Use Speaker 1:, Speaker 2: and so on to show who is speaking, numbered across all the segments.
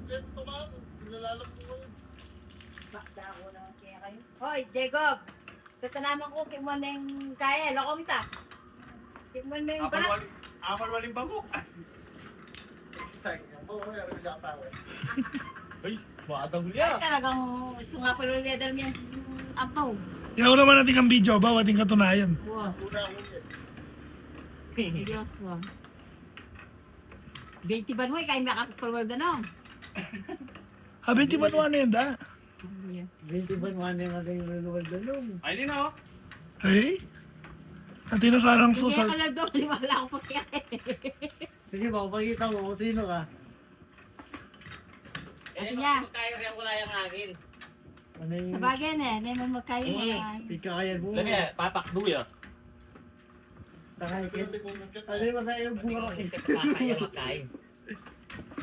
Speaker 1: Ito man, nilalalap ko yun.
Speaker 2: Bakda ako na kaya kayo. Hoy, Jacob! Tatanaman ko, kimuan na yung kaya. Loko kita. Kimuan na yung balat.
Speaker 1: Amal waling bangko. Sayang po, meron siya tao eh.
Speaker 3: Uy, maadang
Speaker 2: Ay,
Speaker 3: niya.
Speaker 2: talagang gusto nga pala ulit dahil yan ampaw.
Speaker 4: Yaw naman natin ang video, ba? Ating katunayan.
Speaker 2: Wow,
Speaker 1: Una ako eh.
Speaker 2: seryoso. 20 ba naman, kaya makapagpalwag na no?
Speaker 4: Habiti ba naman yun, da?
Speaker 3: 20 ba naman yung luluwal dalong? Ay, di na oh.
Speaker 4: Hey? Ang tinasarang
Speaker 2: Hindi
Speaker 4: susal.
Speaker 2: ako na doon, wala akong pagkakit.
Speaker 3: Sige ba, pakita mo kung sino ka.
Speaker 2: Ano niya?
Speaker 5: Kaya rin wala yung akin.
Speaker 3: Ano yung...
Speaker 2: Sa bagay na, hindi mo magkayo mga...
Speaker 3: Pagkakayan mo.
Speaker 5: Labi, papakdo yun.
Speaker 3: Takay
Speaker 1: Hindi ko magkita.
Speaker 3: Ano yung masaya yung buka ko?
Speaker 5: Kaya makain.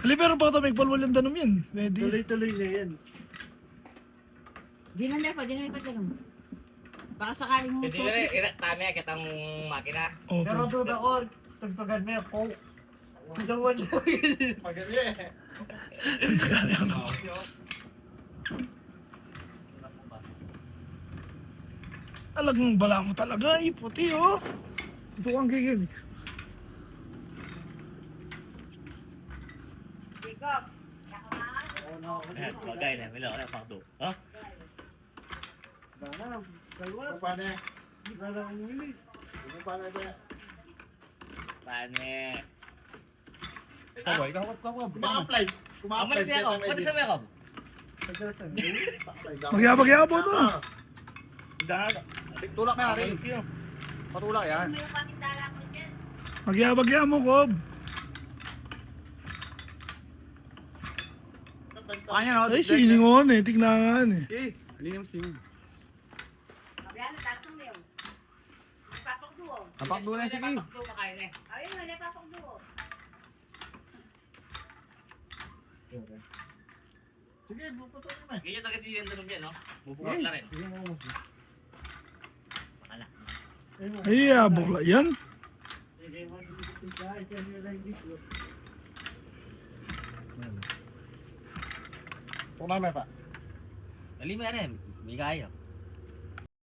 Speaker 4: Ali, pero baka ito may palwalang danom yan. Pwede.
Speaker 3: Tuloy-tuloy na yan.
Speaker 2: Di na pa, di na pa tanong. Baka sakaling mo
Speaker 5: Hindi rin, irektame kitang makina.
Speaker 4: Oh,
Speaker 3: Pero doon ako, pagpagan mo ako. Dawan na.
Speaker 1: Magaling eh.
Speaker 4: talagang bala mo talaga. Ay, puti, oh. Ito kang gigil.
Speaker 2: Jacob,
Speaker 5: Bagay na, milo, ano pakdo. Ha?
Speaker 3: Bana, kalwa.
Speaker 1: Kung paano eh.
Speaker 3: Bana ang muli.
Speaker 1: Kung paano eh.
Speaker 5: Pane.
Speaker 3: Kaway, kaway.
Speaker 1: Kuma-applies. Kuma-applies
Speaker 5: Amalis ako, pwede sa meron.
Speaker 4: Magyabag-yabo to.
Speaker 3: Tulak na rin. Patulak yan.
Speaker 2: may pamintala ko dyan.
Speaker 4: Magyabag-yamo, Kob.
Speaker 3: Kanya no?
Speaker 4: Ay, siningon eh. Tignan eh.
Speaker 3: Eh, alin yung sing.
Speaker 2: Ayan, natatong mo yun. Napapagduo.
Speaker 3: Napakdo na sige.
Speaker 5: Pakdo makain eh.
Speaker 2: Ayun, napapagduo.
Speaker 1: Sige, buputo naman.
Speaker 5: Ganyan talaga din yung tanong yan, no? Bubukas na rin. Bakala.
Speaker 4: Ay, bukla yan.
Speaker 1: Kung naman pa.
Speaker 5: Dali mo yan eh. May kaya.